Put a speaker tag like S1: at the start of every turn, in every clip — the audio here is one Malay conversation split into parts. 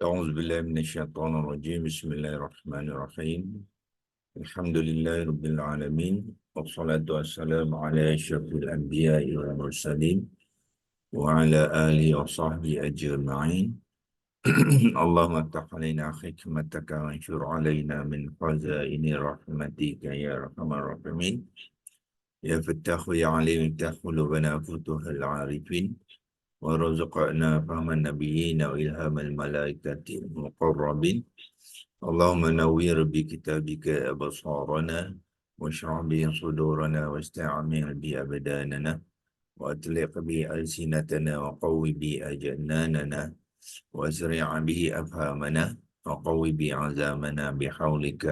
S1: أعوذ بالله من الشيطان الرجيم بسم الله الرحمن الرحيم الحمد لله رب العالمين والصلاة والسلام على أشرف الأنبياء والمرسلين وعلى آله وصحبه أجمعين اللهم افتح علينا حكمتك وانشر علينا من خزائن رحمتك يا أرحم الراحمين يا فتاح يا عليم افتح قلوبنا فتوح العارفين ورزقنا فهم النبيين وإلهام الملائكة المقربين اللهم نوّر بكتابك أبصارنا واشرح به صدورنا واستعمل به أبداننا وأطلق به ألسنتنا وقوي به أجناننا وأسرع به أفهامنا وقوي به عزامنا بحولك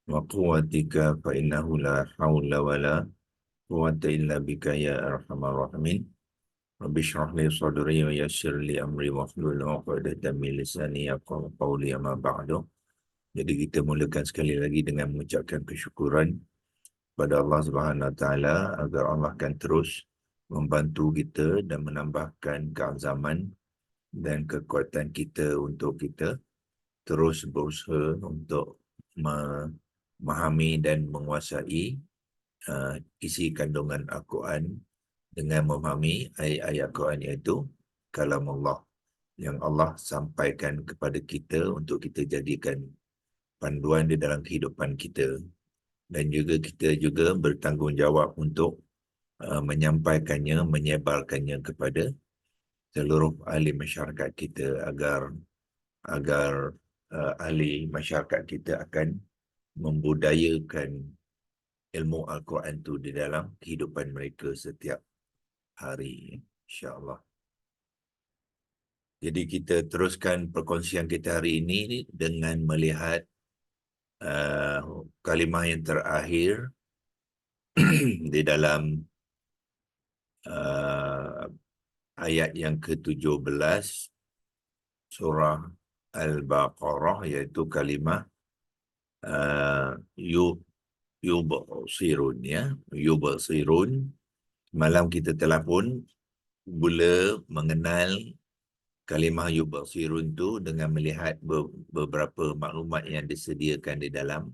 S1: وقوتك فإنه لا حول ولا قوة إلا بك يا أرحم الراحمين رب اشرح لي صدري ويسر لي أمري واحلل عقدة من لساني يفقهوا قولي أما بعد. Jadi kita mulakan sekali lagi dengan mengucapkan kesyukuran kepada Allah Subhanahu Wa Taala agar Allah akan terus membantu kita dan menambahkan keazaman dan kekuatan kita untuk kita terus berusaha untuk memahami dan menguasai isi kandungan Al-Quran dengan memahami ayat-ayat Al-Quran iaitu kalam Allah yang Allah sampaikan kepada kita untuk kita jadikan panduan di dalam kehidupan kita, dan juga kita juga bertanggungjawab untuk menyampaikannya, menyebarkannya kepada seluruh ahli masyarakat kita agar ahli masyarakat kita akan membudayakan ilmu Al-Quran itu di dalam kehidupan mereka setiap hari, insya-Allah. Jadi kita teruskan perkongsian kita hari ini dengan melihat kalimah yang terakhir di dalam ayat yang ke-17 surah Al-Baqarah, iaitu kalimah yubsirun, ya, yubsirun. Malam kita telah pun mula mengenal kalimah yubsirun tu dengan melihat beberapa maklumat yang disediakan di dalam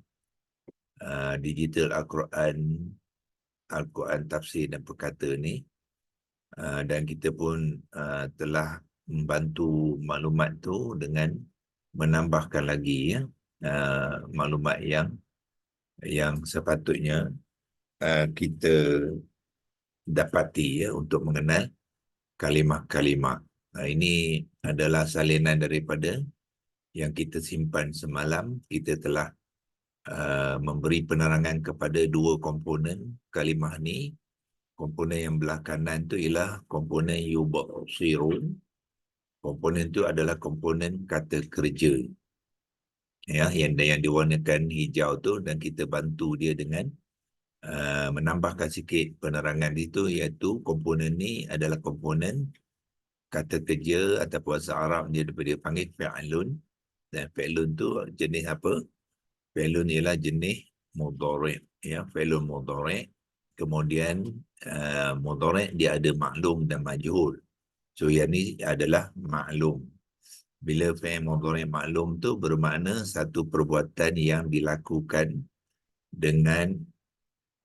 S1: digital Al-Quran tafsir dan perkata ni, dan kita pun telah membantu maklumat tu dengan menambahkan lagi, ya, maklumat yang sepatutnya kita dapati, ya, untuk mengenal kalimah-kalimah. Ini adalah salinan daripada yang kita simpan semalam. Kita telah memberi penerangan kepada dua komponen kalimah ni. Komponen yang belah kanan tu ialah komponen yubsirun. Komponen tu adalah komponen kata kerja, ya, yang diwarnakan hijau tu, dan kita bantu dia dengan menambahkan sikit penerangan itu, iaitu komponen ni adalah komponen kata kerja atau bahasa Arab dia panggil fi'lun. Dan fi'lun tu jenis apa? Fi'lun ialah jenis mudhari', ya, fi'lun mudhari'. Kemudian mudhari' dia ada maklum dan majhul. So yang ni adalah maklum. Bila fi'il mudhari' maklum tu bermakna satu perbuatan yang dilakukan dengan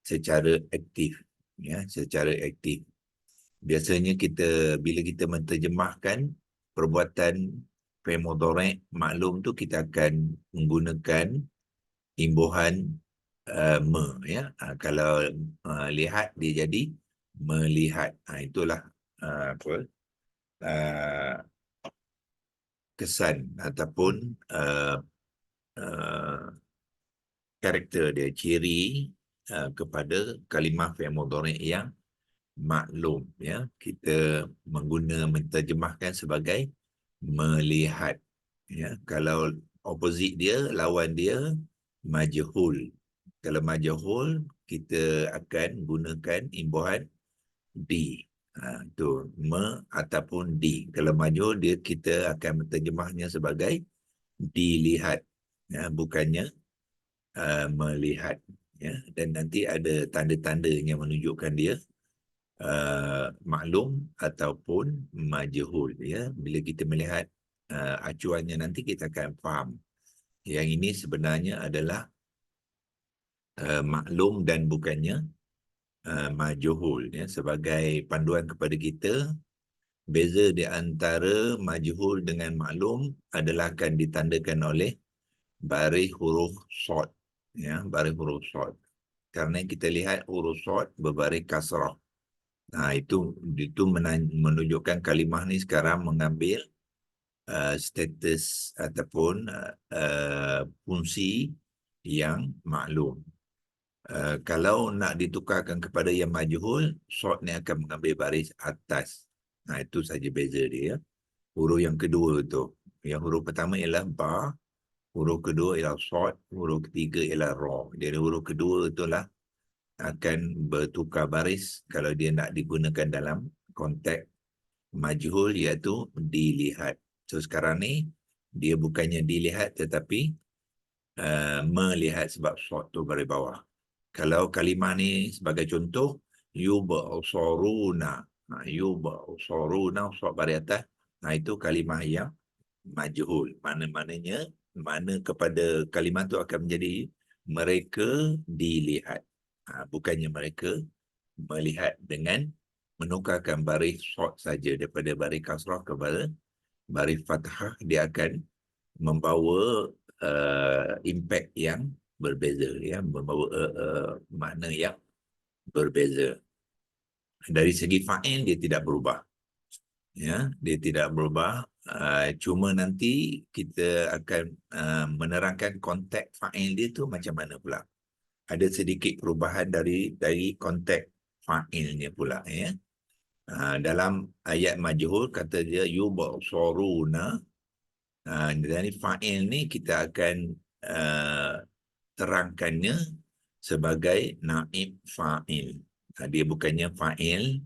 S1: secara aktif, ya, secara aktif. Biasanya bila kita menterjemahkan perbuatan fi'il mudhari' maklum tu, kita akan menggunakan imbuhan ya. Kalau lihat, dia jadi melihat. Itulah kesan ataupun karakter dia, ciri kepada kalimah fi'il mudhari' yang maklum, ya. Kita menterjemahkan sebagai melihat, ya. Kalau opposite dia, lawan dia majhul. Kalau majhul, kita akan gunakan imbuhan di. Tu ataupun di. Kalau majhul, kita akan menterjemahnya sebagai dilihat, ya, bukannya melihat, ya. Dan nanti ada tanda-tanda yang menunjukkan dia maklum ataupun majhul, ya. Bila kita melihat acuannya nanti kita akan faham. Yang ini sebenarnya adalah maklum dan bukannya majhul, ya, sebagai panduan kepada kita. Beza di antara majhul dengan maklum adalah akan ditandakan oleh baris huruf short, ya, baris huruf short. Karena kita lihat huruf short berbaris kasrah. Itu menunjukkan kalimah ni sekarang mengambil status ataupun fungsi yang maklum. Kalau nak ditukarkan kepada yang majhul, short ni akan mengambil baris atas. Itu saja beza dia. Huruf yang kedua tu. Yang huruf pertama ialah ba, huruf kedua ialah short, huruf ketiga ialah ra. Jadi huruf kedua itulah akan bertukar baris kalau dia nak digunakan dalam konteks majhul, iaitu dilihat. So sekarang ni dia bukannya dilihat tetapi melihat sebab short tu baris bawah. Kalau kalimah ni sebagai contoh, yub'saruna. Yub'saruna, short baris atas. Itu kalimah yang majhul. Mana kepada kalimah tu akan menjadi mereka dilihat. Bukannya mereka melihat, dengan menukarkan baris short saja daripada baris kasrah kepada baris fathah, dia akan membawa impact yang berbeza, ya, membawa makna yang berbeza. Dari segi fa'il dia tidak berubah, ya, dia tidak berubah. Cuma nanti kita akan menerangkan konteks fa'il dia tu macam mana pula. Ada sedikit perubahan dari konteks fa'ilnya pula, ya. Dalam ayat majhul kata dia yub'saruna. Dari fa'il ni kita akan terangkannya sebagai naib fa'il. Dia bukannya fa'il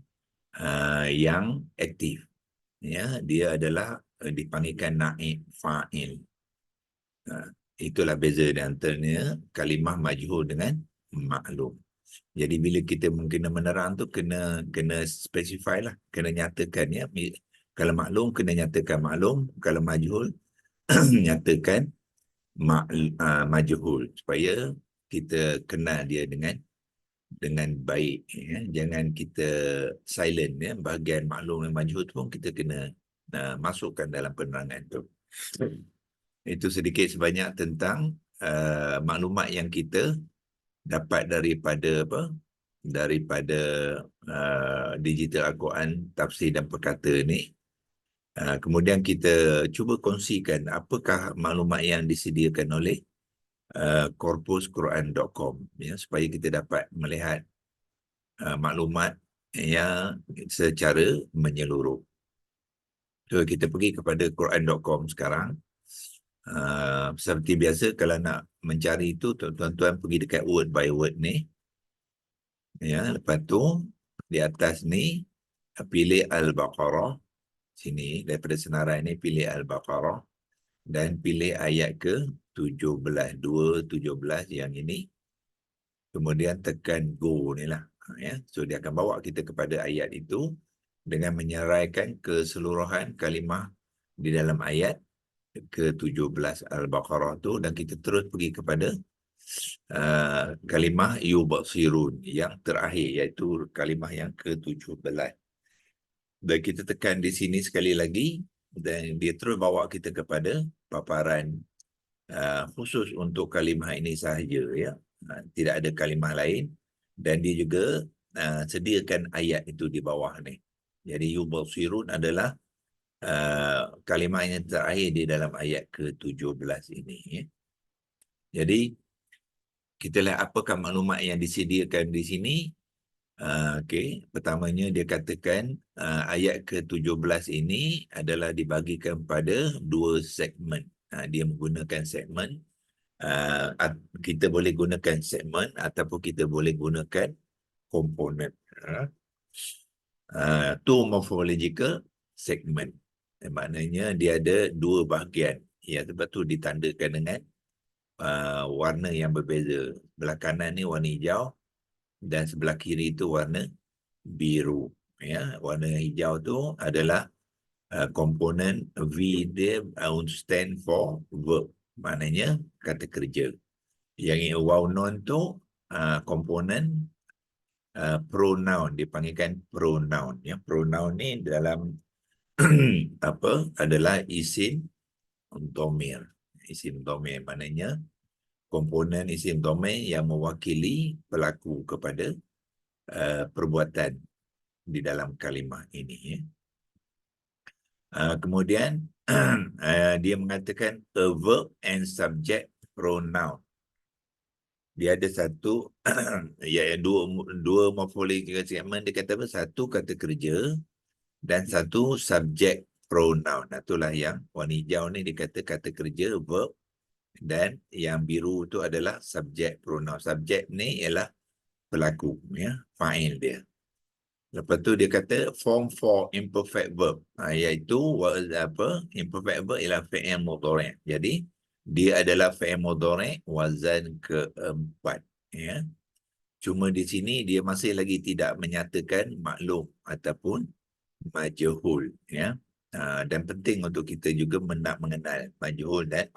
S1: yang aktif, ya, dia adalah dipanggilkan naib fa'il. Itulah beza di antaranya kalimah majhul dengan maklum. Jadi bila kita mungkin menerang tu kena specify lah, kena nyatakan, ya. Kalau maklum kena nyatakan maklum, kalau majhul nyatakan majhul, supaya kita kenal dia dengan baik, ya. Jangan kita silent, ya. Bahagian maklum dan majhul tu pun kita kena masukkan dalam penerangan tu. Itu sedikit sebanyak tentang maklumat yang kita dapat daripada digital Al-Quran tafsir dan perkata ni. Kemudian kita cuba kongsikan apakah maklumat yang disediakan oleh corpusquran.com, ya, supaya kita dapat melihat maklumat yang secara menyeluruh. So kita pergi kepada quran.com sekarang. Seperti biasa, kalau nak mencari itu, tuan-tuan pergi dekat word by word ni, ya. Lepas tu di atas ni pilih Al-Baqarah. Sini daripada senarai ni pilih Al-Baqarah dan pilih ayat ke 17, 2:17 yang ini. Kemudian tekan go ni lah, ya. So dia akan bawa kita kepada ayat itu dengan menyeraikan keseluruhan kalimah di dalam ayat ke-17 Al-Baqarah tu, dan kita terus pergi kepada kalimah yubasirun yang terakhir, iaitu kalimah yang ke-17. Dan kita tekan di sini sekali lagi, dan dia terus bawa kita kepada paparan khusus untuk kalimah ini sahaja, ya. Tidak ada kalimah lain, dan dia juga sediakan ayat itu di bawah ni. Jadi yubasirun adalah kalimah yang terakhir di dalam ayat ke-17 ini, ya. Jadi kita lihat apakah maklumat yang disediakan di sini. Okey, pertamanya dia katakan ayat ke-17 ini adalah dibagikan pada dua segmen. Dia menggunakan segmen. Kita boleh gunakan segmen ataupun kita boleh gunakan komponen. Two morphological segment. Maknanya dia ada dua bahagian. Ya, sebab tu ditandakan dengan warna yang berbeza. Sebelah kanan ni warna hijau dan sebelah kiri itu warna biru, ya. Warna hijau tu adalah komponen V dia stand for verb. Maknanya kata kerja. Yang wow non tu komponen pronoun, dipanggilkan pronoun. Ya, pronoun ni dalam apa adalah isim dhamir. Isim dhamir maknanya komponen isim dhamir yang mewakili pelaku kepada perbuatan di dalam kalimah ini. Ya. Kemudian dia mengatakan a verb and subject pronoun. Dia ada satu ya dua morfologi segmen. Dia kata apa? Satu kata kerja dan satu subjek pronoun. Itulah yang warna hijau ni dikata kata kerja verb dan yang biru tu adalah subjek pronoun. Subjek ni ialah pelaku, ya, fa'il dia. Lepas tu dia kata form for imperfect verb, iaitu imperfect verb ialah fi'il mudhari'. Jadi dia adalah fi'il mudhari' wazan keempat, ya. Cuma di sini dia masih lagi tidak menyatakan maklum ataupun majhul, ya. Dan penting untuk kita juga mengenal majhul dan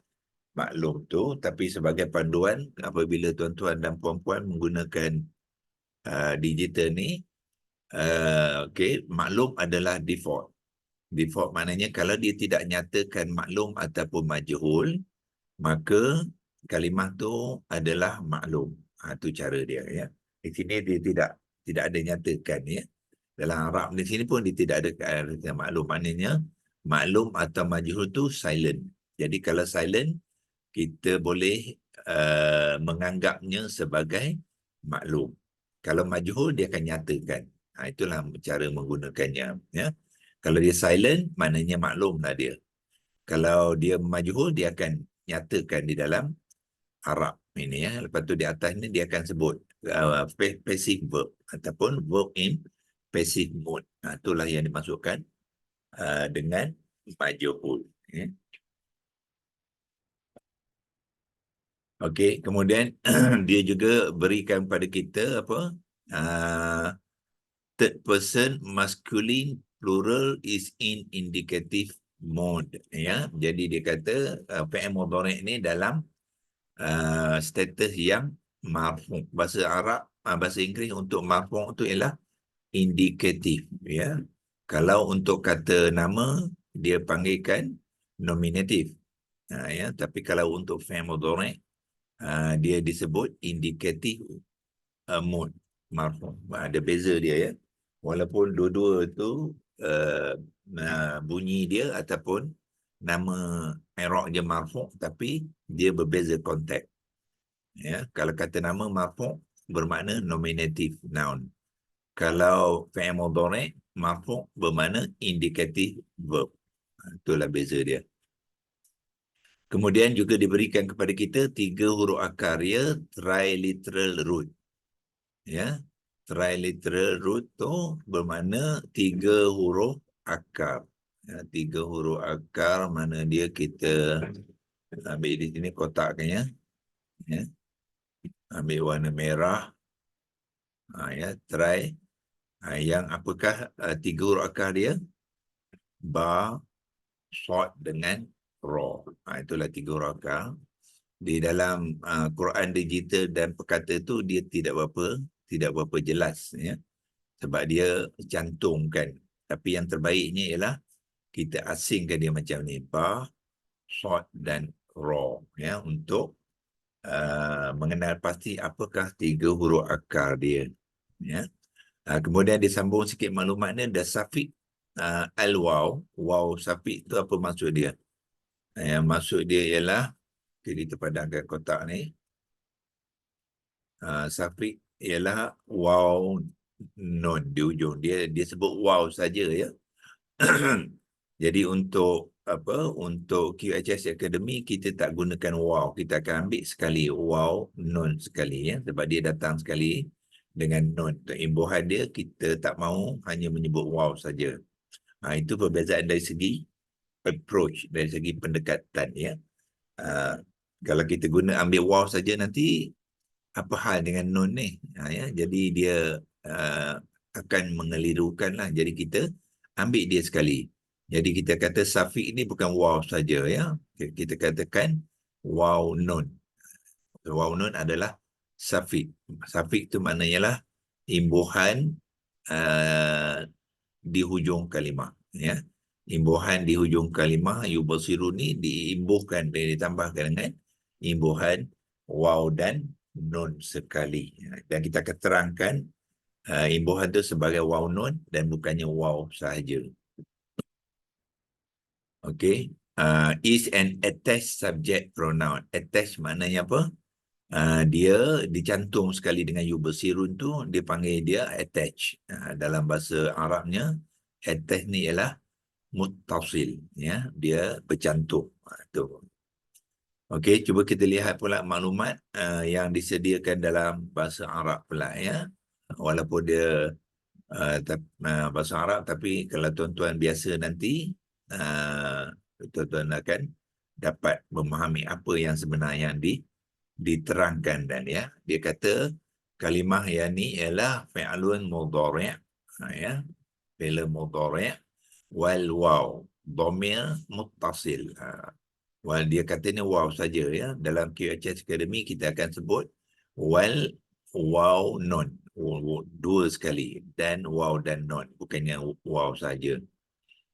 S1: maklum tu, tapi sebagai panduan apabila tuan-tuan dan puan-puan menggunakan digital ni, maklum adalah default. Default maknanya kalau dia tidak nyatakan maklum ataupun majhul, maka kalimah tu adalah maklum. Itu cara dia, ya. Di sini dia tidak ada nyatakan, ya. Dalam Arab di sini pun dia tidak ada maklum. Maknanya maklum atau majhul tu silent. Jadi kalau silent, kita boleh menganggapnya sebagai maklum. Kalau majhul, dia akan nyatakan. Itulah cara menggunakannya, ya. Kalau dia silent, maknanya maklum lah dia. Kalau dia majhul, dia akan nyatakan di dalam Arab ini, ya. Lepas tu di atas ni dia akan sebut passive verb ataupun verb in passive mode. Itulah yang dimasukkan dengan majhul, ya. Okey, kemudian dia juga berikan pada kita apa? Third person masculine plural is in indicative mode, ya. Jadi dia kata fi'il mudhari' ni dalam status yang marfu'. Bahasa Arab, bahasa Inggeris untuk marfu' tu ialah indikatif, ya. Kalau untuk kata nama dia panggilkan nominatif. Ya, tapi kalau untuk fi'il mudhari' dia disebut indikatif mode marfu'. Ada beza dia, ya. Walaupun dua-dua tu bunyi dia ataupun nama i'rab dia marfu', tapi dia berbeza konteks. Ya, kalau kata nama marfu' bermakna nominative noun. Kalau fi'il mudhari' marfu' bermakna indicative verb. Itulah beza dia. Kemudian juga diberikan kepada kita 3 huruf akar, ya, triliteral root. Ya, triliteral root tu bermakna 3 huruf akar. Ya, 3 huruf akar, mana dia kita ambil di sini kotaknya, ya. Ambil warna merah, ya, try. Yang apakah 3 huruf akar dia? Ba, short dengan raw. Itulah 3 huruf akar. Di dalam Quran digital dan perkata tu dia tidak berapa jelas, ya. Sebab dia cantumkan. Tapi yang terbaiknya ialah kita asingkan dia macam ni, ba, short dan raw, ya, untuk mengenal pasti apakah 3 huruf akar dia, ya. Kemudian disambung sikit maklumatnya, the suffix al-waw. Waw suffix tu apa maksud dia? Yang maksud dia ialah, kita padamkan kotak ni. Suffix ialah waw nun di ujung. Dia sebut waw saja, ya. Jadi untuk untuk QHS Academy kita tak gunakan waw, kita akan ambil sekali waw nun sekali, ya, sebab dia datang sekali dengan nun. Imbuhan dia kita tak mahu hanya menyebut waw saja. Itu perbezaan dari segi approach, dari segi pendekatan, ya. Kalau kita guna ambil waw saja, nanti apa hal dengan nun ni, ya. Jadi dia akan mengelirukan lah. Jadi kita ambil dia sekali. Jadi kita kata safik ini bukan waw saja ya. Kita katakan waw nun. Waw nun adalah safik. Safik itu maknanya lah imbuhan uh, di hujung kalimah ya. Imbuhan di hujung kalimah yubasiru ni diimbuhkan dan ditambahkan dengan imbuhan waw dan nun sekali. Dan kita keterangkan imbuhan itu sebagai waw nun dan bukannya waw sahaja. Okey. Is an attached subject pronoun. Attached maknanya apa? Dia dicantum sekali dengan yubasirun tu, dia panggil dia attach. Dalam bahasa Arabnya, attach ni ialah muttasil. Ya, dia bercantum. Tu. Okey, cuba kita lihat pula maklumat yang disediakan dalam bahasa Arab pula ya. Walaupun dia bahasa Arab, tapi kalau tuan-tuan biasa nanti, tuan-tuan akan dapat memahami apa yang sebenarnya yang diterangkan dan ya. Dia kata kalimah yang ni ialah fi'lun mudhari', ya. Fi'lun mudhari' wal waw dhamir muttasil. Wal dia kata ni waw saja ya. Dalam QHS Academy kita akan sebut wal waw non. Dua sekali, dan waw dan non, bukannya waw saja.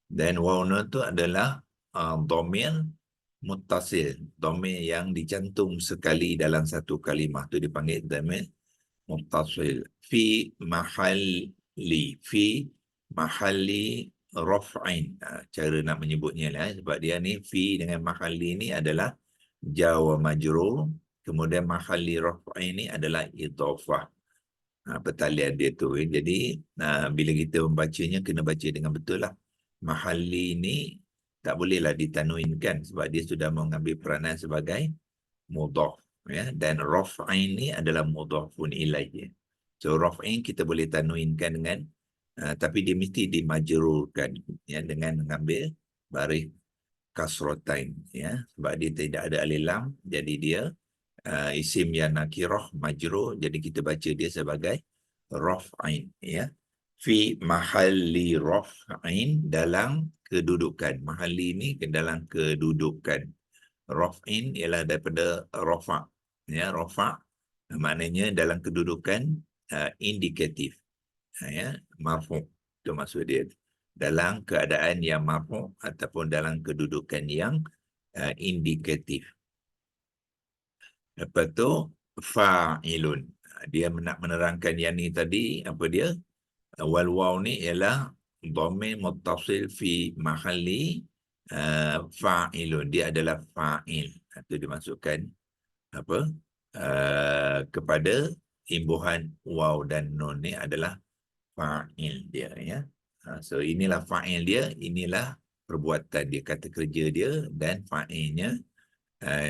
S1: Dan waw non tu adalah dhamir muttasil, dhamir yang dicantum sekali dalam satu kalimah tu dipanggil dhamir muttasil. Fi mahalli raf'in. Cara nak menyebutnya lah, sebab dia ni fi dengan mahalli ni adalah jar wa majrur, kemudian mahalli raf'in ni adalah idhafah. Pertalian dia tu. Jadi bila kita membacanya kena baca dengan betul lah. Mahalli ni tak bolehlah ditanwinkan sebab dia sudah mengambil peranan sebagai mudhaf ya, dan raf'in ni adalah mudhafun ilaih. So raf'in kita boleh tanwinkan dengan tapi dia mesti dimajrurkan ya, dengan mengambil baris kasratain ya, sebab dia tidak ada alif lam, jadi dia isim yang nakirah majrur, jadi kita baca dia sebagai raf'in ya. Fi mahalli raf'in, dalam kedudukan. Mahalli ni ke dalam kedudukan. Raf'in ialah daripada rafa' ya. Rafa' maknanya dalam kedudukan indikatif ya, marfu', itu maksud dia, dalam keadaan yang marfu' ataupun dalam kedudukan yang indikatif. Lepas tu fa'ilun, dia nak menerangkan yang ni tadi, apa dia? Wal waw ni ialah dhamir muttasil fi mahalli fa'ilun, dia adalah fa'il. Itu dimasukkan apa? Kepada imbuhan waw dan nun ni adalah fa'il dia ya. So inilah fa'il dia, inilah perbuatan dia, kata kerja dia, dan fa'ilnya.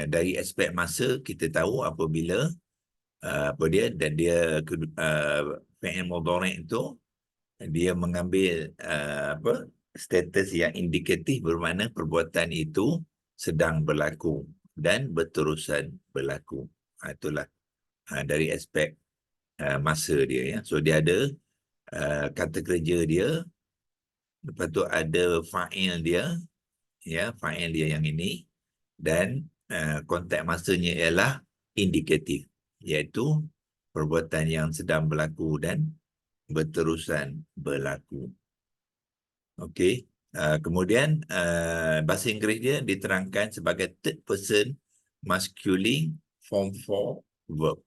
S1: Dari aspek masa kita tahu apabila apa dia, dan dia fi'il mudhari' itu dia mengambil apa status yang indikatif, bermakna perbuatan itu sedang berlaku dan berterusan berlaku. Itulah dari aspek masa dia ya. So dia ada kata kerja dia, lepas tu ada fa'il dia ya, fa'il dia yang ini, dan konteks masanya ialah indikatif, iaitu perbuatan yang sedang berlaku dan berterusan berlaku. Okey. Kemudian bahasa Inggeris dia diterangkan sebagai third person masculine form 4 verb.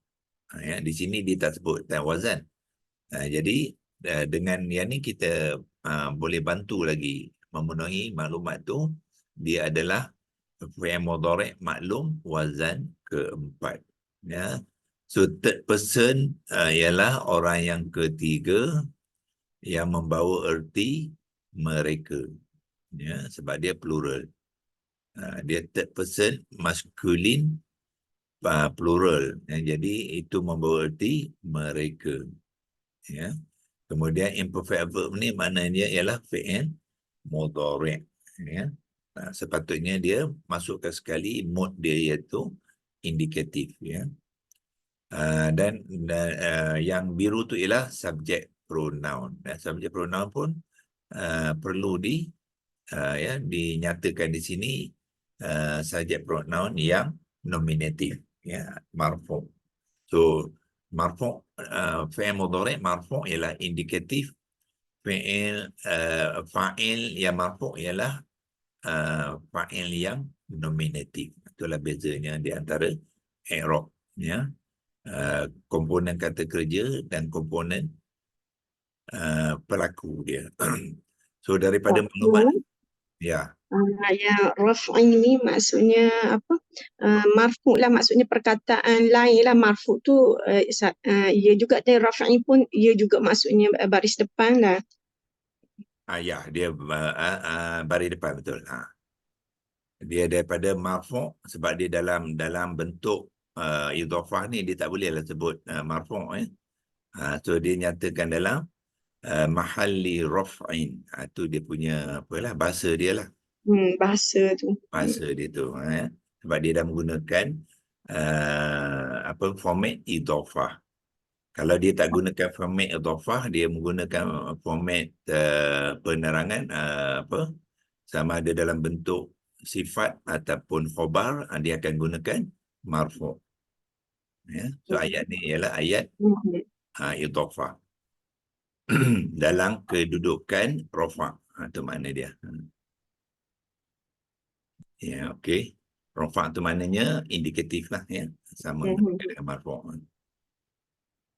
S1: Ya, di sini dia tak sebut dan wazan. Jadi dengan yang ni kita boleh bantu lagi memenuhi maklumat tu. Dia adalah fi'il mudhari' maklum wazan keempat ya. So third person ialah orang yang ketiga yang membawa erti mereka ya, sebab dia plural. Dia third person masculine plural ya, jadi itu membawa erti mereka ya. Kemudian imperfect verb ni maknanya ialah fi'il mudhari' ya. Sepatutnya dia masukkan sekali mood dia, iaitu indikatif ya. Dan yang biru tu ialah subject pronoun. Subject pronoun pun perlu ya, dinyatakan di sini subject pronoun yang nominatif, ya, marfu'. So marfu', fi'il mudhari' marfu' ialah indikatif, fa'il yang marfu' ialah fa'il yang nominatif. Itulah bezanya di antara i'rab, ya. Komponen kata kerja dan komponen pelaku dia. So daripada maklumat,
S2: Waktu
S1: ya,
S2: yang raf'i ini maksudnya apa? Marfu' lah, maksudnya perkataan lain lah. Marfu' tu ia juga, dan raf'i pun ia juga maksudnya baris depan lah.
S1: ya, dia baris depan, betul. Dia daripada marfu' sebab dia dalam bentuk idhafah ni, dia tak bolehlah sebut marfu', so dia nyatakan dalam mahalli raf'in. Tu dia punya apalah, bahasa dia lah,
S2: Bahasa tu.
S1: bahasa dia tu, sebab dia dah menggunakan format idhafah. Kalau dia tak gunakan format idhafah, dia menggunakan format penerangan, sama ada dalam bentuk sifat ataupun khabar, dia akan gunakan marfu', ya. So ayat ni ialah ayat idhafah dalam kedudukan rafa', tu makna dia. Ya, okey. Rafa' tu maknanya indikatif lah, ya, sama dengan marfu'.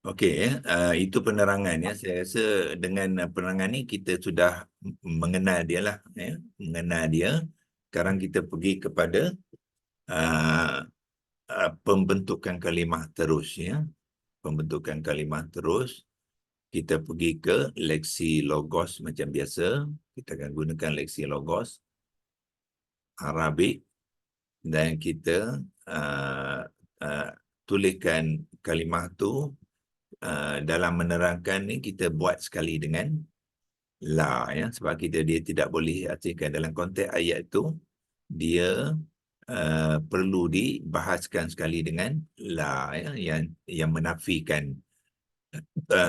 S1: Okey, ya. Itu penerangan, ya. Saya rasa dengan penerangan ni kita sudah mengenal dia lah, ya. Mengenal dia. Sekarang kita pergi kepada pembentukan kalimah terus, ya. Pembentukan kalimah terus. Kita pergi ke leksi logos macam biasa. Kita akan gunakan leksi logos Arabik dan kita tuliskan kalimah tu. Dalam menerangkan ni kita buat sekali dengan la, ya, sebab dia tidak boleh artikan dalam konteks ayat tu. Dia perlu dibahaskan sekali dengan la, ya, yang menafikan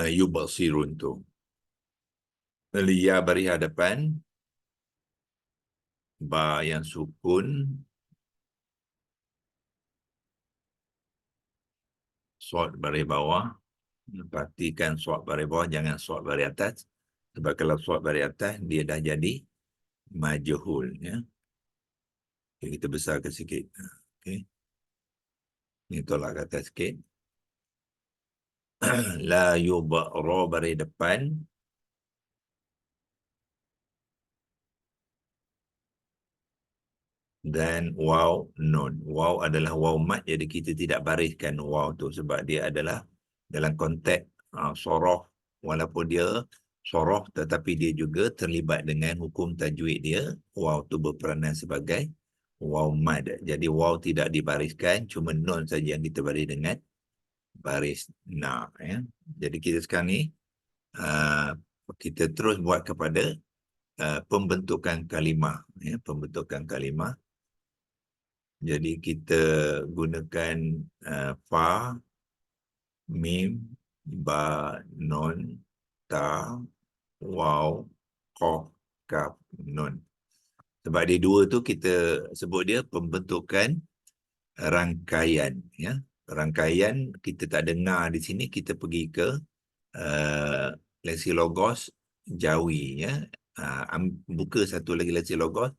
S1: yubasirun tu. Liya bari hadapan, ba yang sukun, sod bari bawah. Perhatikan sod bari bawah, jangan sod bari atas. Sebab kalau sod bari atas, dia dah jadi majhul, ya. Okay, kita besarkan sikit. Okay. Ni tolak ke atas sikit. La yuba'ra bari depan. Dan waw nun. Waw adalah waw mat, jadi kita tidak bariskan waw tu sebab dia adalah dalam konteks soroh. Walaupun dia soroh, tetapi dia juga terlibat dengan hukum tajwid dia. Waw tu berperanan sebagai waw mad. Jadi waw tidak dibariskan, cuma nun saja yang kita baris dengan baris na, ya. Jadi kita sekarang ni kita terus buat kepada pembentukan kalimah, ya, pembentukan kalimah. Jadi kita gunakan fa, mim, ba, nun, ta, waw, qaf, kaf, nun. Sebab dia dua tu kita sebut dia pembentukan rangkaian, ya. Rangkaian kita tak dengar di sini, kita pergi ke leksi logos Jawi, ya. Buka satu lagi leksi logos,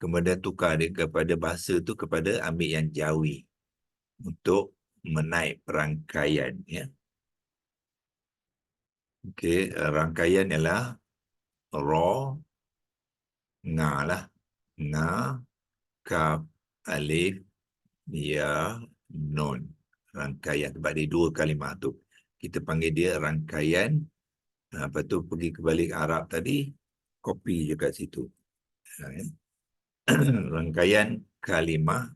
S1: kemudian tukar dia kepada bahasa tu, kepada ambil yang Jawi untuk menaik rangkaian, ya. Okey, rangkaian ialah ra, nga lah, nga, kaf, alif, ya, nun. Rangkaian sebab dia dua kalimah tu. Kita panggil dia rangkaian. Lepas tu pergi kebalik Arab tadi, kopi je kat situ. Rangkaian kalimah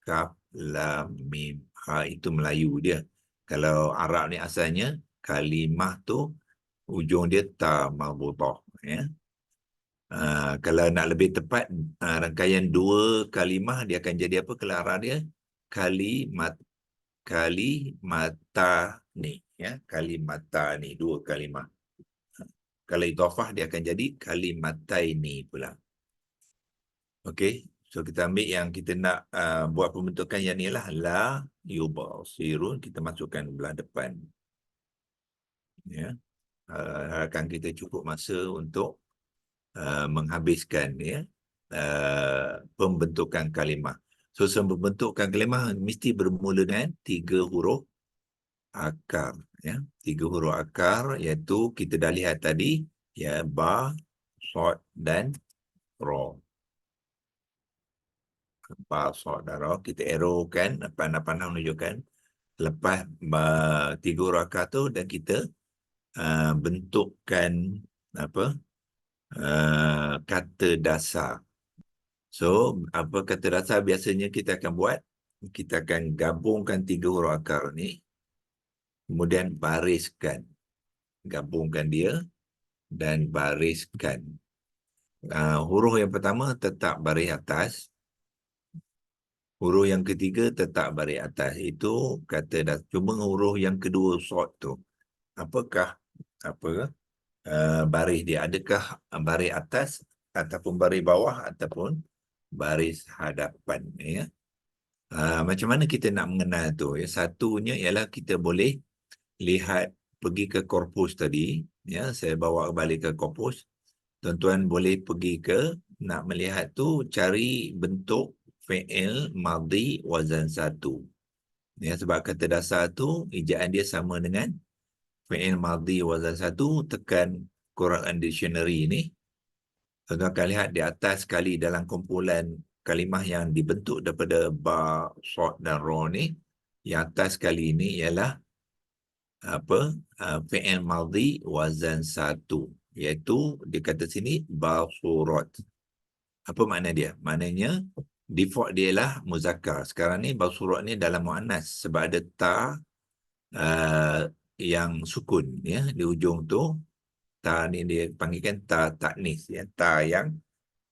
S1: kaf, lam, mim, ha, itu Melayu dia. Kalau Arab ni asalnya kalimah tu ujung dia ta marbutah, ya. Kalau nak lebih tepat, rangkaian dua kalimah dia akan jadi apa kalau Arab dia? Kalimata ni, ya. Kalimata ni dua kalimah. Kalau idhafah dia akan jadi kalimataini pula. Okey, so kita ambil yang kita nak buat pembentukan yang ni lah. La yubasirun, kita masukkan belah depan. Ya. Harapkan kita cukup masa untuk menghabiskan ya pembentukan kalimah. So pembentukan kalimah mesti bermula dengan 3 huruf akar ya. 3 huruf akar iaitu kita dah lihat tadi ya, ba, sod dan ro. Ba, sod dan ro kita arrowkan panah-panah menunjukkan lepas 3 huruf akar tu, dan kita bentukkan apa kata dasar. So, apa kata dasar biasanya kita akan buat? Kita akan gabungkan 3 huruf akar ni, kemudian bariskan. Gabungkan dia dan bariskan. Huruf yang pertama tetap baris atas. Huruf yang ketiga tetap baris atas. Itu kata dasar. Cuma huruf yang kedua, sod tu, apakah baris dia? Adakah baris atas ataupun baris bawah ataupun baris hadapan ya? Macam mana kita nak mengenal tu ya? Satunya ialah kita boleh lihat, pergi ke korpus tadi ya, saya bawa balik ke korpus. Tuan-tuan boleh pergi ke, nak melihat tu, cari bentuk fi'il madhi wazan 1 ya, sebab kata dasar tu ejaan dia sama dengan fi'il madhi wazan 1. Tekan Quran Dictionary ni, tuan-tuan akan lihat di atas sekali dalam kumpulan kalimah yang dibentuk daripada ba, sod dan ro ni, yang atas sekali ini ialah fi'il madhi wazan 1, iaitu dia kata sini basurat. Apa makna dia? Maknanya default dia ialah muzakkar. Sekarang ni basurat ni dalam muannas sebab ada ta yang sukun ya di ujung tu. Ta ni dia panggilkan ta taknis ya, ta yang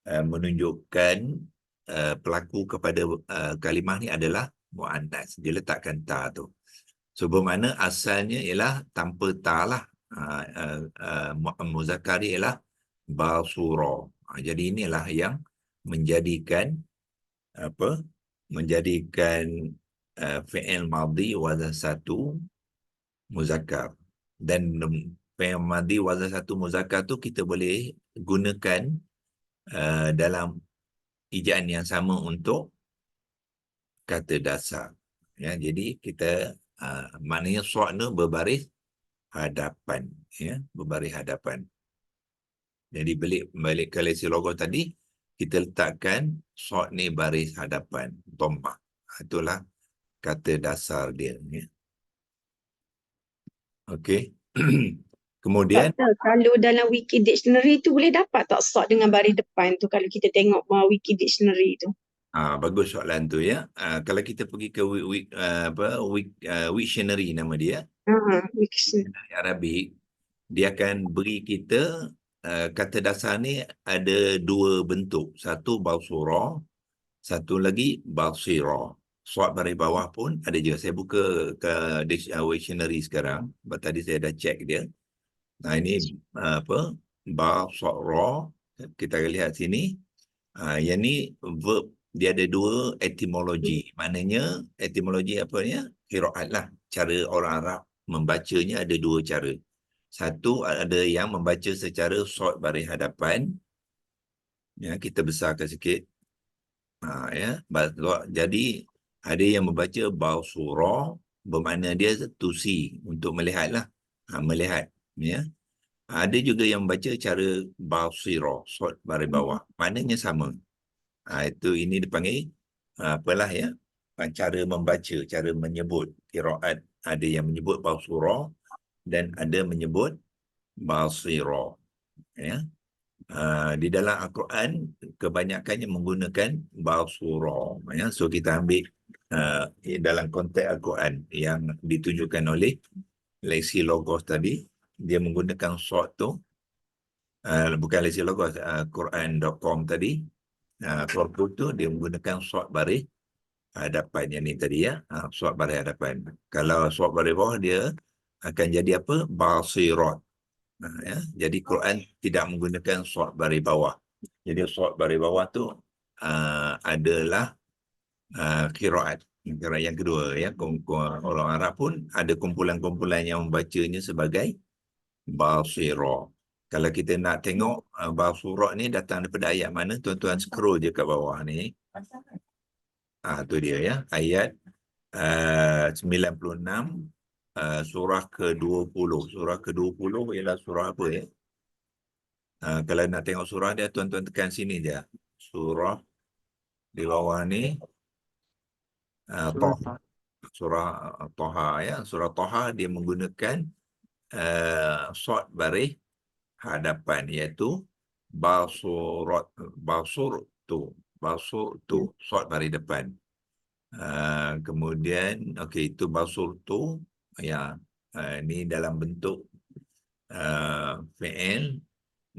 S1: menunjukkan pelaku kepada kalimah ni adalah muannas. Dia letakkan ta tu. So bermakna asalnya ialah tanpa ta lah. Muzakkar dia ialah basura. Jadi inilah yang menjadikan fi'il madhi wazan 1 muzakkar. Dan fi'il madhi wazan 1 muzakkar tu kita boleh gunakan dalam ejaan yang sama untuk kata dasar ya. Jadi kita maknanya sod tu berbaris hadapan ya, berbaris hadapan. Jadi balik ke lesi logo tadi, kita letakkan sod ni baris hadapan, dhammah. Itulah kata dasar dia ya. Okey. Kemudian
S2: Doktor, kalau dalam Wiki Dictionary tu boleh dapat tak sod dengan baris depan tu kalau kita tengok Wiki Dictionary tu?
S1: bagus soalan tu ya. Kalau kita pergi ke Wiktionary nama dia,
S2: Wiki.
S1: Arabik, dia akan beri kita kata dasar ni ada 2 bentuk. Satu basura, satu lagi basira. Sod baris bawah pun ada juga. Saya buka ke Wiktionary sekarang. Sebab tadi saya dah check dia. Nah ini basara. Kita lihat sini. Yang ni verb dia ada 2 etimologi. Maknanya etimologi apanya? Qiraat lah. Cara orang Arab membacanya ada 2 cara. Satu, ada yang membaca secara sod baris hadapan. Ya, kita besarkan sikit. Ya, jadi ada yang membaca basura, bermakna dia to see, untuk melihat lah. Melihat. Ya. Ada juga yang membaca cara basira, sod baris bawah. Maknanya sama. Itu ini dipanggil apalah ya, cara membaca, cara menyebut qiraat. Ada yang menyebut basura dan ada menyebut basira ya. Di dalam Al-Quran kebanyakannya menggunakan basura ya. So kita ambil dalam konteks Al-Quran yang ditunjukkan oleh Lexi Logos tadi, dia menggunakan sod tu, bukan Lexi Logos, Quran.com tadi, korpus tu dia menggunakan sod baris hadapan yang ni tadi ya, sod baris hadapan. Kalau sod baris bawah dia akan jadi apa? Basirat. Ya. Jadi Quran tidak menggunakan sod baris bawah. Jadi sod baris bawah tu adalah qiraat. Qiraat yang kedua ya. Orang Arab pun ada kumpulan-kumpulan yang membacanya sebagai basira. Kalau kita nak tengok basura ni datang daripada ayat mana, tuan-tuan scroll je kat bawah ni. Tu dia ya, ayat 96 surah ke-20. Surah ke-20 ialah surah apa ya? Kalau nak tengok surah dia, tuan-tuan tekan sini je. Surah di bawah ni Taha. Surah Taha ya. Surah Taha dia menggunakan sod baris hadapan, iaitu basurat, basur tu sod baris depan. Kemudian okey, itu basur tu ya, ni dalam bentuk fi'il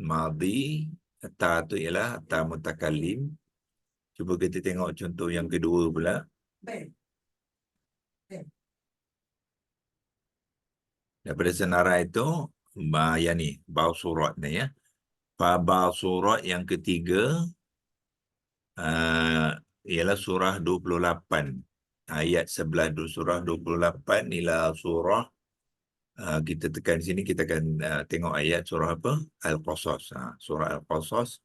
S1: madhi. Ta tu ialah ta mutakallim. Cuba kita tengok contoh yang kedua pula. Daripada senarai itu, yang ni, basurat ni ya. Basurat yang ketiga ialah surah 28. Ayat 11 surah 28 inilah surah, kita tekan sini, kita akan tengok ayat surah apa? Al-Qasas. Surah Al-Qasas,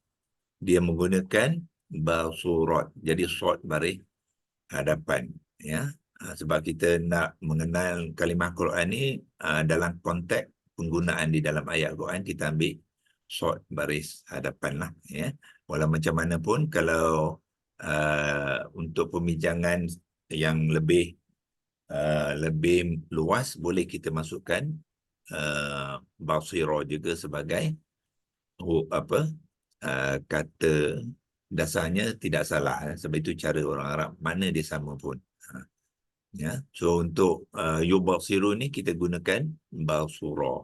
S1: dia menggunakan basurat. Jadi sod baris hadapan. Ya. Sebab kita nak mengenal kalimah Quran ni dalam konteks penggunaan di dalam ayat Quran, kita ambil sod baris hadapan lah. Ya. Walau macam mana pun, kalau untuk pembincangan yang lebih luas, boleh kita masukkan basira juga sebagai kata dasarnya, tidak salah. Sebab itu cara orang Arab, mana dia sama pun. Ya. So untuk yubasiru ni kita gunakan basura.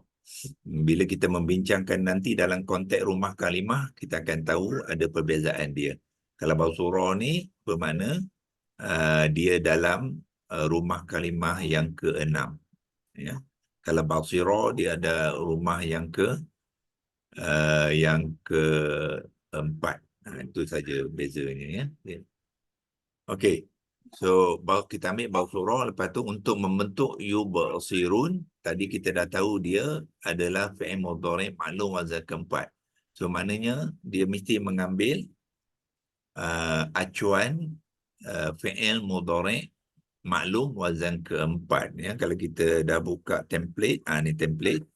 S1: Bila kita membincangkan nanti dalam konteks rumah kalimah, kita akan tahu ada perbezaan dia. Kalau basura ni bermakna dia dalam rumah kalimah yang ke-6. Ya. Kalau basira dia ada rumah yang ke-4. Itu saja bezanya ya. Okey. So kita ambil basura, lepas tu untuk membentuk yubasirun, tadi kita dah tahu dia adalah fi'il mudhari' ma'lum wazan keempat. So maknanya dia mesti mengambil acuan fi'il mudhari' maklum wazan keempat ya. Kalau kita dah buka template, ni template,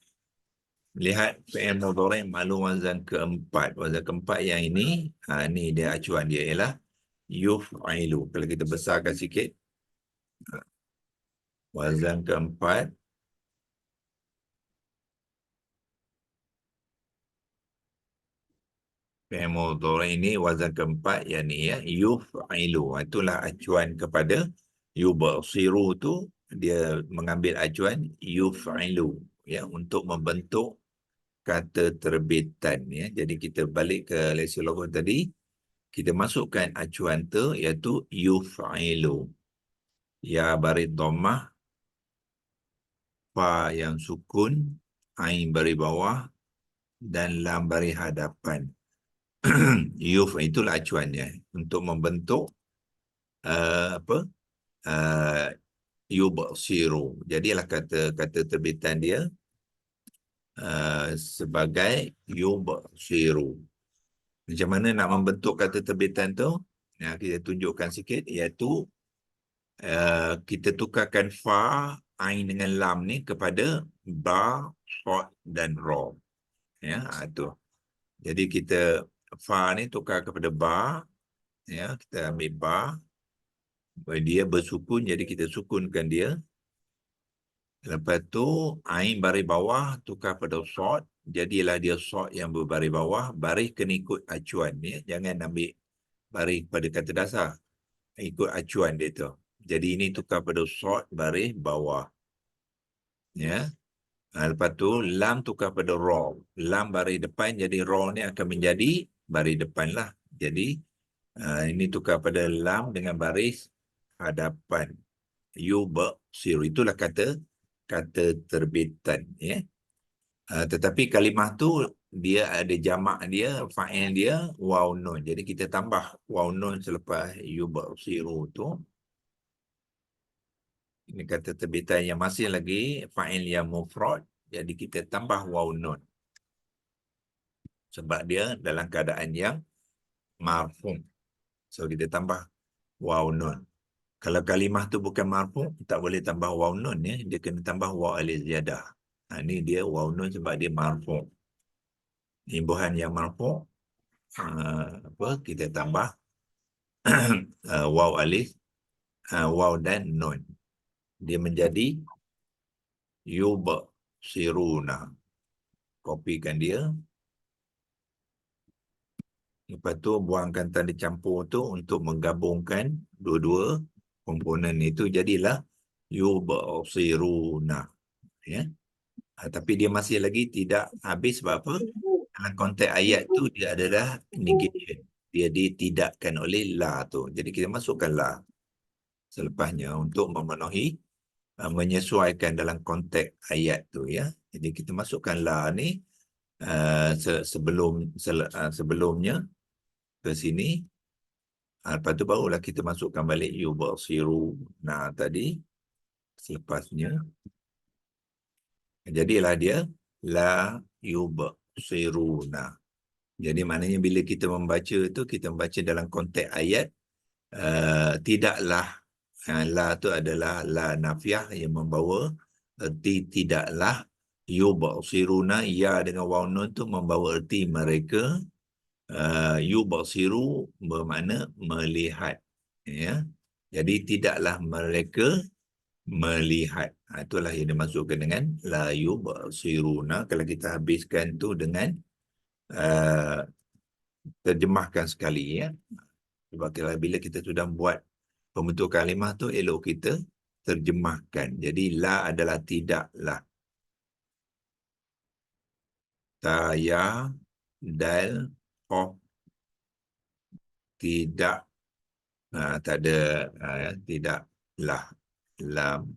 S1: lihat fi'il mudhari' maklum wazan keempat. Wazan keempat yang ini, ni dia acuan dia ialah yuf'ilu. Kalau kita besarkan sikit, wazan keempat fi'il mudhari' ini wazan keempat yang ni ya, yuf'ilu. Itulah acuan kepada yubasiru tu, dia mengambil acuan yuf'ilu ya, untuk membentuk kata terbitan ya. Jadi kita balik ke leksilogon tadi, kita masukkan acuan tu, iaitu yuf'ilu. Ya baris dhammah, fa yang sukun, ain baris bawah, dan lam baris hadapan. Yuf itulah acuannya untuk membentuk yubasiru. Jadilah kata terbitan dia sebagai yubasiru. Macam mana nak membentuk kata terbitan tu? Kita tunjukkan sikit, iaitu kita tukarkan fa, ain dengan lam ni kepada ba, sod dan ra. Ya, itu. Jadi kita fa ni tukar kepada ba, ya, kita ambil ba, dia bersukun, jadi kita sukunkan dia. Lepas tu ain baris bawah tukar pada sod, jadilah dia sod yang berbaris bawah. Baris kena ikut acuan ya. Jangan ambil baris pada kata dasar, ikut acuan dia tu. Jadi ini tukar pada sod baris bawah ya. Lepas tu lam tukar pada ra. Lam baris depan, jadi ra ni akan menjadi baris depan lah. Jadi ini tukar pada lam dengan baris hadapan. Yubasiru, itulah kata terbitan ya. Tetapi kalimah tu dia ada jamak dia, fa'il dia waw nun. Jadi kita tambah waw nun selepas yubsiru tu. Ini kata terbitan yang masih lagi fa'il yang mufrad. Jadi kita tambah waw nun. Sebab dia dalam keadaan yang marfu'. So kita tambah waw nun. Kalau kalimah tu bukan marfu', tak boleh tambah waw nun ya. Dia kena tambah waw alif ziyadah. Ini dia waw nun sebab dia marfu'. Imbuhan yang marfu' kita tambah waw alif, waw dan nun. Dia menjadi yubsiruna. Kopikan dia. Lepas tu buangkan tanda campur tu untuk menggabungkan dua-dua komponen itu, jadilah yubsiruna. Ya. Tapi dia masih lagi tidak habis. Sebab apa? Dalam konteks ayat tu dia adalah negation. Dia ditidakkan oleh la tu. Jadi kita masukkan la selepasnya untuk memenuhi, menyesuaikan dalam konteks ayat tu ya. Jadi kita masukkan la ni sebelumnya ke sini. Lepas tu barulah kita masukkan balik yubsiruna tadi selepasnya. Jadilah dia la yubsiruna. Jadi maknanya bila kita membaca itu, kita membaca dalam konteks ayat, tidaklah, la tu adalah la nafiah yang membawa erti tidaklah. Yubsiruna, ya dengan waw nun tu membawa erti mereka. Yubsiru bermakna melihat. Ya. Jadi tidaklah mereka melihat. Itulah yang dimasukkan dengan la yubsiruna. Kalau kita habiskan tu dengan terjemahkan sekali ya. Sebab bila kita sudah buat pembentuk kalimah tu, elok kita terjemahkan. Jadi la adalah tidaklah. Ta, ya, dal, qaf, tidak. Tak ada tidaklah. Lam,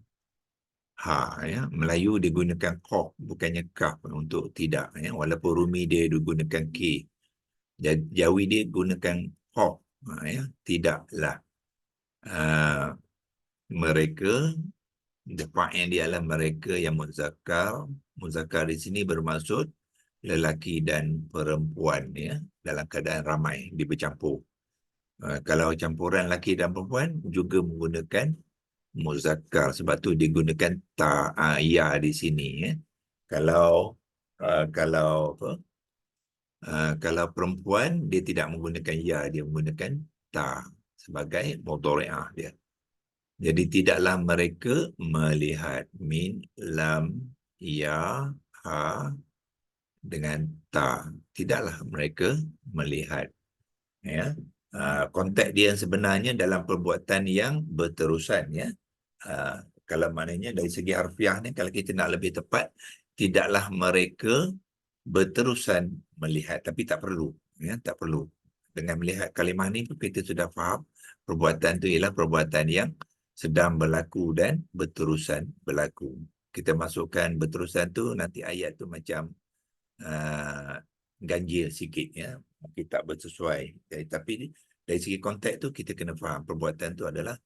S1: ha ya. Melayu digunakan qaf bukannya kaf untuk tidak ya. Walaupun Rumi dia digunakan ki. Jawi dia gunakan qaf ya. Tidaklah. Mereka, fa'il dia adalah mereka yang muzakkar. Muzakkar di sini bermaksud lelaki dan perempuan ya, dalam keadaan ramai, dia bercampur. Kalau campuran lelaki dan perempuan juga menggunakan muzakkar, sebab tu digunakan ya di sini ya. Kalau apa, kalau perempuan dia tidak menggunakan ya, dia menggunakan ta sebagai mudhari'ah dia. Jadi tidaklah mereka melihat, min, lam, ya, ha dengan ta. Tidaklah mereka melihat. Ya. Konteks dia yang sebenarnya dalam perbuatan yang berterusan ya. Kalau maknanya dari segi harfiah ni, kalau kita nak lebih tepat, tidaklah mereka berterusan melihat, tapi tak perlu ya, tak perlu. Dengan melihat kalimah ni kita sudah faham perbuatan tu ialah perbuatan yang sedang berlaku dan berterusan berlaku. Kita masukkan berterusan tu, nanti ayat tu macam ganjil sikit ya, mungkin tak bersesuai. Tapi dari segi konteks tu kita kena faham perbuatan tu adalah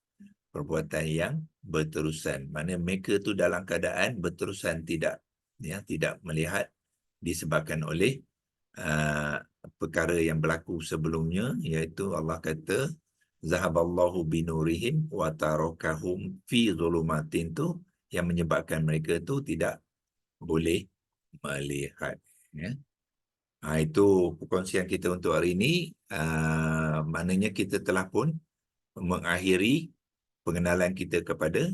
S1: perbuatan yang berterusan. Mana mereka tu dalam keadaan berterusan, tidak ya, tidak melihat disebabkan oleh perkara yang berlaku sebelumnya, iaitu Allah kata zahaballahu binurihim wa tarakahum fi zulumatin, tu yang menyebabkan mereka tu tidak boleh melihat ya. Itu perkongsian kita untuk hari ini. Maknanya kita telah pun mengakhiri pengenalan kita kepada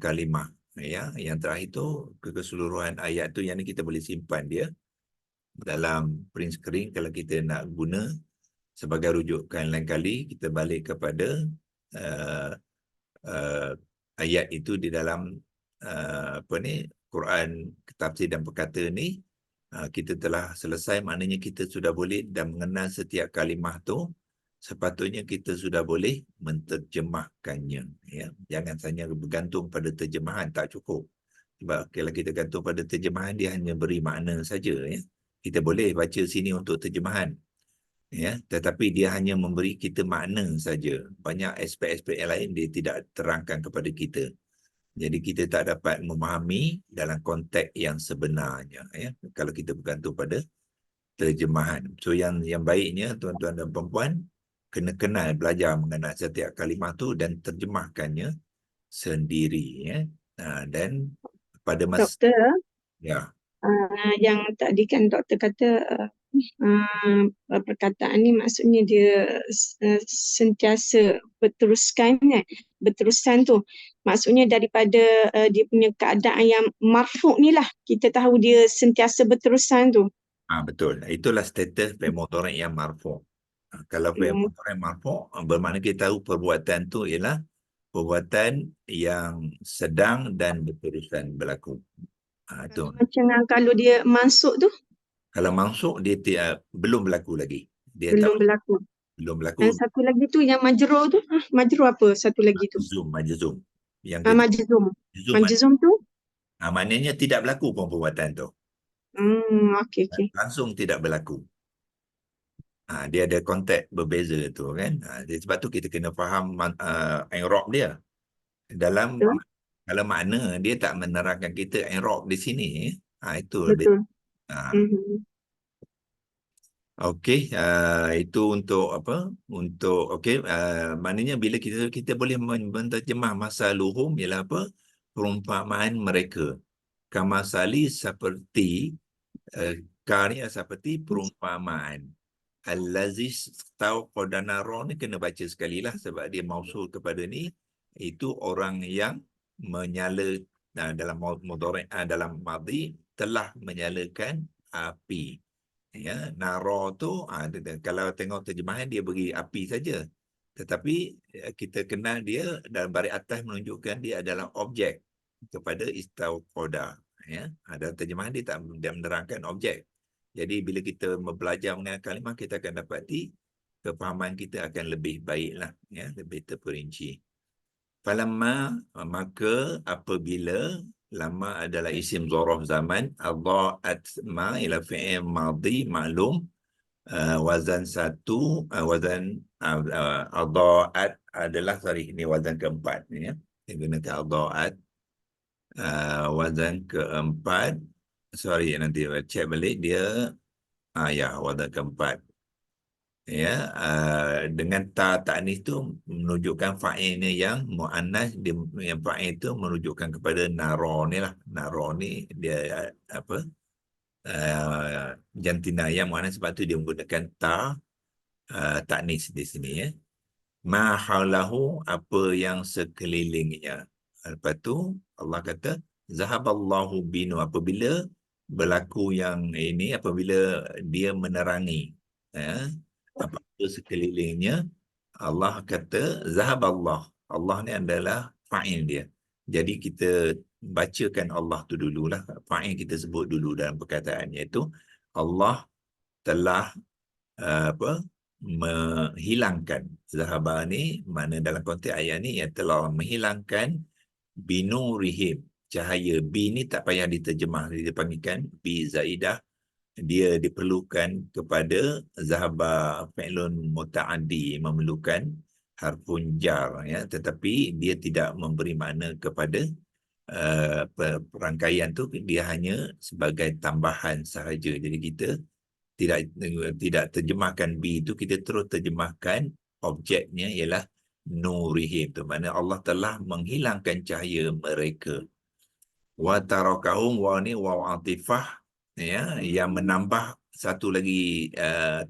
S1: kalimah ya. Yang terakhir tu keseluruhan ayat tu, yang ni kita boleh simpan dia dalam print screen kalau kita nak guna sebagai rujukan. Lain kali kita balik kepada ayat itu di dalam Quran Tafsir dan Perkata ni. Kita telah selesai, maknanya kita sudah boleh dan mengenal setiap kalimah tu. Sepatutnya kita sudah boleh menterjemahkannya ya. Jangan hanya bergantung pada terjemahan, tak cukup. Sebab kalau kita gantung pada terjemahan, dia hanya beri makna saja ya. Kita boleh baca sini untuk terjemahan, ya, tetapi dia hanya memberi kita makna saja. Banyak aspek-aspek yang lain dia tidak terangkan kepada kita. Jadi kita tak dapat memahami dalam konteks yang sebenarnya, ya, kalau kita bergantung pada terjemahan. So yang baiknya tuan-tuan dan puan-puan kena kenal, belajar mengenai setiap kalimah tu dan terjemahkannya sendiri, ya. Dan pada masa,
S2: Doktor,
S1: ya,
S2: yang tadi kan doktor kata perkataan ni maksudnya dia sentiasa berteruskan kan, berterusan tu maksudnya daripada dia punya keadaan yang marfu' ni lah kita tahu dia sentiasa berterusan tu.
S1: betul. Itulah status fi'il mudhari' yang marfu'. Kalau fi'il
S2: Hmm.
S1: mudhari' marfu' bermakna kita tahu perbuatan tu ialah perbuatan yang sedang dan berterusan berlaku. Itu.
S2: Macam kalau dia mansuk tu
S1: Kalau masuk dia belum berlaku lagi. Dia tak
S2: belum berlaku.
S1: belum berlaku.
S2: Dan satu lagi tu yang majrur tu, majrur apa satu lagi tu?
S1: Majzum. Yang ketiga,
S2: Majzum.
S1: majzum,
S2: Majzum tu?
S1: maknanya tidak berlaku pun perbuatan tu.
S2: Okey okey.
S1: Langsung tidak berlaku. Dia ada konteks berbeza tu kan. Jadi sebab tu kita kena faham i'rab dia. Dalam
S2: Betul.
S1: kalau makna dia tak menerangkan kita i'rab di sini, itu lebih.
S2: Betul.
S1: Ah,
S2: Mhm.
S1: Okey, itu untuk apa? Untuk okey, maknanya bila kita boleh menterjemah masa luhum ialah apa? Perumpamaan mereka. Kamasali seperti karya seperti perumpamaan. Al-Laziz tahu Qodanaro ni kena baca sekali lah sebab dia mausul kepada ni. Itu orang yang menyala dalam mudhari' dalam madhi telah menyalakan api. Ya, naro tu kalau tengok terjemahan dia beri api saja. Tetapi kita kenal dia dalam baris atas menunjukkan dia adalah objek kepada istauqoda. Ya, ada terjemahan dia tak dia menerangkan objek. Jadi bila kita belajar mengenai kalimah kita akan dapati kefahaman kita akan lebih baiklah, ya, lebih terperinci. Falamma, maka apabila, lama adalah isim zaraf zaman, adha'at ma ila fi'il madhi maklum, wazan satu, wazan adha'at adalah, sorry, ini wazan keempat, ya. Kita gunakan adha'at. Wazan keempat, sorry, nanti cek balik dia. Ya, wazan keempat. Ya, dengan ta'nis tu menunjukkan fa'ilnya yang mu'annas, yang fa'il tu menunjukkan kepada naro ni lah. Naro ni dia apa? Jantina yang mu'annas, sebab tu dia menggunakan ta'nis di sini, ya. Ma haulahu, apa yang sekelilingnya. Lepas tu Allah kata zahaballahu binu, apabila berlaku yang ini, apabila dia menerangi, ya, apa sekelilingnya, Allah kata zahaballah. Allah ni adalah fa'il dia. Jadi kita bacakan Allah tu dululah, fa'il kita sebut dulu dalam perkataan, iaitu Allah telah apa, menghilangkan. Zahaba ni mana dalam konteks ayat ni yang telah menghilangkan binurihim, cahaya. Bi ni tak payah diterjemah, dia panggilkan bi zaidah. Dia diperlukan kepada zahaba fi'lun muta'addi, memerlukan harfun jar, ya, tetapi dia tidak memberi makna kepada perangkaian tu, dia hanya sebagai tambahan sahaja. Jadi kita tidak terjemahkan bi itu, kita terus terjemahkan objeknya ialah nurihim, tu makna Allah telah menghilangkan cahaya mereka. Wa tarakahum, wa ni wa atifah, ya, yang menambah satu lagi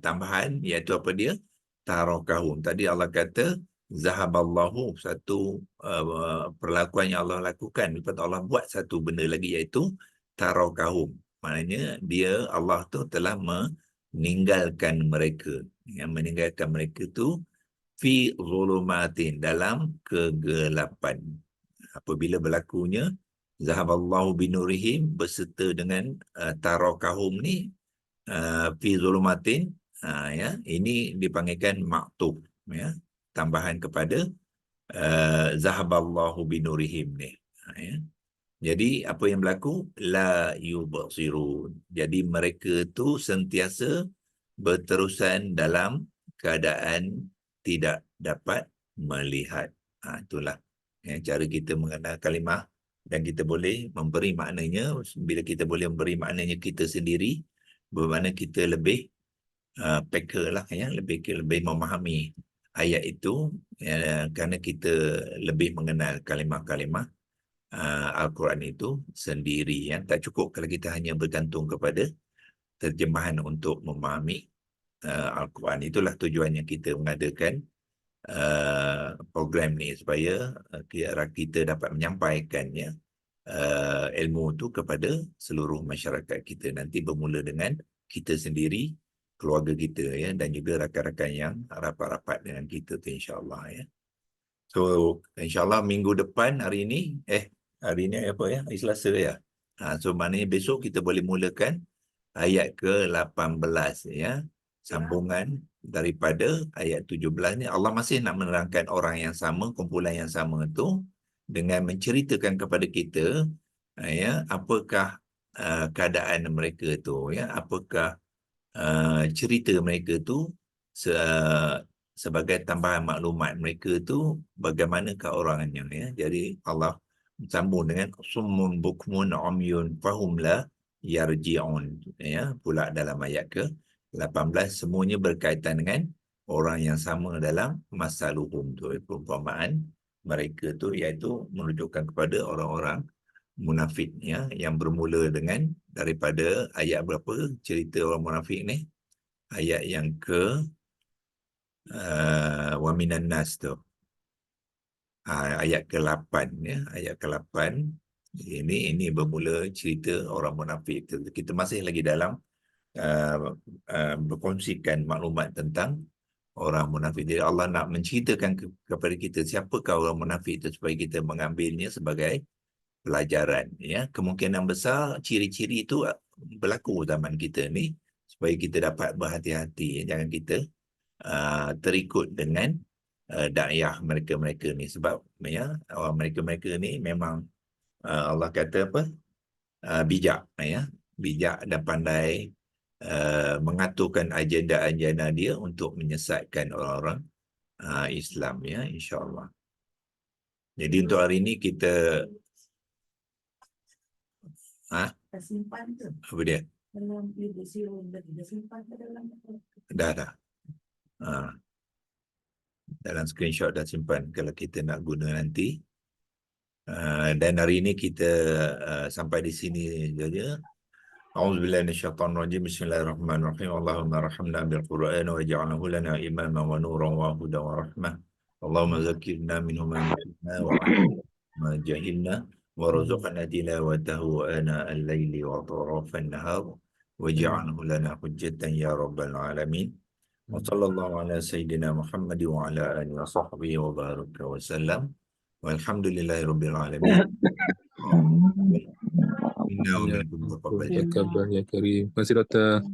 S1: tambahan, iaitu apa dia? Tarakahum. Tadi Allah kata zahaballahu, satu perlakuan yang Allah lakukan. Lepas Allah buat satu benda lagi, iaitu tarakahum. Maknanya dia, Allah tu telah meninggalkan mereka. Yang meninggalkan mereka tu fi zulumatin, dalam kegelapan. Apabila berlakunya zahaballahu binurihim beserta dengan tarakahum ni fi zulumatin, ya, ini dipanggilkan maktub, ya, tambahan kepada zahaballahu binurihim ni, ya. Jadi apa yang berlaku? La yubsirun. Jadi mereka tu sentiasa berterusan dalam keadaan tidak dapat melihat. Itulah cara kita mengenal kalimah, dan kita boleh memberi maknanya. Bila kita boleh memberi maknanya kita sendiri, bermakna kita lebih peka lah, lebih memahami ayat itu, kerana kita lebih mengenal kalimah-kalimah Al-Quran itu sendiri. Tak cukup kalau kita hanya bergantung kepada terjemahan untuk memahami Al-Quran. Itulah tujuannya kita mengadakan program ni, supaya kita dapat menyampaikannya ilmu itu kepada seluruh masyarakat kita. Nanti bermula dengan kita sendiri, keluarga kita, dan juga rakan-rakan yang rapat-rapat dengan kita tu, insyaAllah. So insyaAllah minggu depan, hari ini apa ya? Hari Selasa ya. So maknanya besok kita boleh mulakan ayat ke-18 ya. Sambungan daripada ayat 17 ni. Allah masih nak menerangkan orang yang sama, kumpulan yang sama tu, dengan menceritakan kepada kita apakah keadaan mereka tu, apakah cerita mereka tu, sebagai tambahan maklumat mereka tu bagaimanakah orangnya. Jadi Allah sambung dengan summun bukmun umyun fahum la yarji'un pula dalam ayat ke-18. Semuanya berkaitan dengan orang yang sama dalam masaluhum tu, perumpamaan mereka tu, iaitu menunjukkan kepada orang-orang munafik yang bermula dengan daripada ayat berapa cerita orang munafik ni, ayat yang ke wa minan nas tu, ayat ke-8 ayat ke-8 ini bermula cerita orang munafik. Kita masih lagi dalam berkongsikan maklumat tentang orang munafik. Jadi Allah nak menceritakan kepada kita siapakah orang munafik itu, supaya kita mengambilnya sebagai pelajaran. Kemungkinan besar ciri-ciri itu berlaku zaman kita ni, supaya kita dapat berhati-hati. Jangan kita terikut dengan dakwah mereka-mereka ni. Sebab mereka-mereka ni memang Allah kata apa, bijak bijak dan pandai mengaturkan agenda-agenda dia untuk menyesatkan orang-orang Islam, insya-Allah. Jadi untuk hari ini kita
S3: simpan tu.
S1: Apa dia?
S3: Dalam dia simpan ke dalam
S1: Dah. Dalam screenshot dah simpan kalau kita nak guna nanti. Dan hari ini kita sampai di sini saja. A'udzubillahi minasyaitonir rajim. Bismillahirrahmanirrahim. Allahumma arhamna bil Qur'an waj'alhu lana imaman wa nuran wa hudan wa rahmah. Allahumma zakkirna minhu ma nasina wa 'allimna ma jahilna warzuqna tilawatahu ana al-laili wa atrafan nahar waj'alhu lana hujjatan ya rabbal alamin. Wa sallallahu ala sayyidina Muhammad wa ala alihi wa sahbihi wa baraka wa sallam. Walhamdulillahirabbil alamin. Inna wa minkum taqabbal.
S4: Ya Karim. Terima kasih Doktor.